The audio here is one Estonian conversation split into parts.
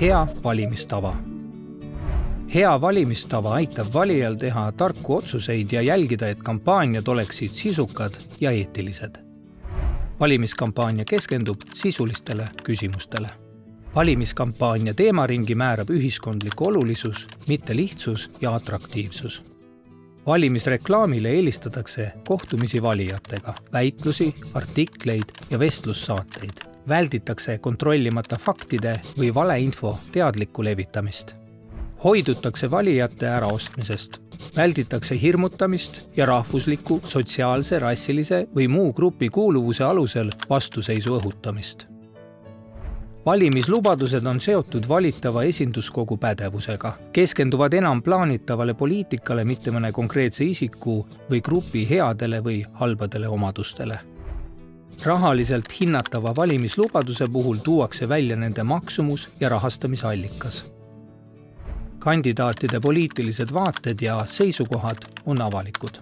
Hea valimistava. Hea valimistava aitab valijal teha tarku otsuseid ja jälgida, et kampaaniad oleksid sisukad ja eetilised. Valimiskampaania keskendub sisulistele küsimustele. Valimiskampaania teemaringi määrab ühiskondlik olulisus, mitte lihtsus ja atraktiivsus. Valimisreklaamile eelistatakse kohtumisi valijatega, väitlusi, artikleid ja vestlussaateid. Välditakse kontrollimata faktide või valeinfo teadlikku levitamist. Hoidutakse valijate äraostmisest. Välditakse hirmutamist ja rahvusliku, sotsiaalse, rassilise või muu grupi kuuluvuse alusel vastuseisu õhutamist. Valimislubadused on seotud valitava esinduskogu pädevusega, keskenduvad enam plaanitavale poliitikale, mitte mõne konkreetse isiku või grupi headele või halbadele omadustele. Rahaliselt hinnatava valimislubaduse puhul tuuakse välja nende maksumus ja rahastamisallikas. Kandidaatide poliitilised vaated ja seisukohad on avalikud.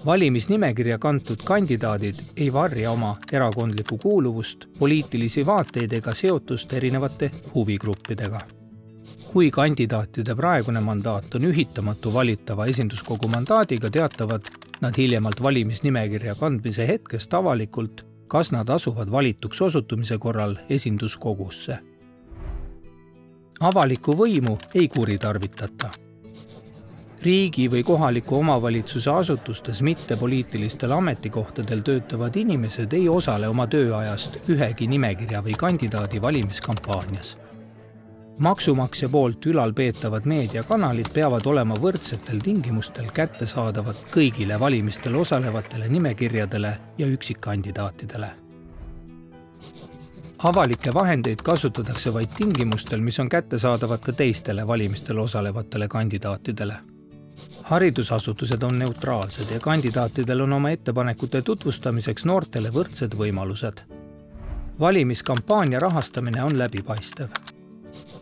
Valimisnimekirja kantud kandidaadid ei varja oma erakondlikku kuuluvust, poliitilisi vaateid ega seotust erinevate huvigruppidega. Kui kandidaatide praegune mandaat on ühitamatu valitava esinduskogu mandaadiga, teatavad nad hiljemalt valimisnimekirja kandmise hetkest avalikult, kas nad asuvad valituks osutumise korral esinduskogusse. Avalikku võimu ei kuritarvitata. Riigi või kohaliku omavalitsuse asutustes mittepoliitilistel ametikohtadel töötavad inimesed ei osale oma tööajast ühegi nimekirja või kandidaadi valimiskampaanias. Maksumaksja poolt ülalpeetavad meediakanalid peavad olema võrdsetel tingimustel kättesaadavad kõigile valimistel osalevatele nimekirjadele ja üksikkandidaatidele. Avalikke vahendeid kasutatakse vaid tingimustel, mis on kättesaadavad ka teistele valimistel osalevatele kandidaatidele. Haridusasutused on neutraalsed ja kandidaatidel on oma ettepanekute tutvustamiseks noortele võrdsed võimalused. Valimiskampaania rahastamine on läbipaistev.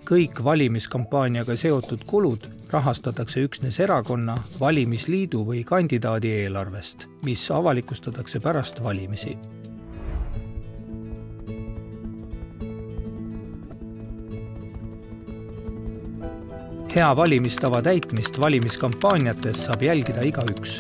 Kõik valimiskampaaniaga seotud kulud rahastatakse üksnes erakonna, valimisliidu või kandidaadi eelarvest, mis avalikustatakse pärast valimisi. Hea valimistava täitmist valimiskampaaniates saab jälgida igaüks.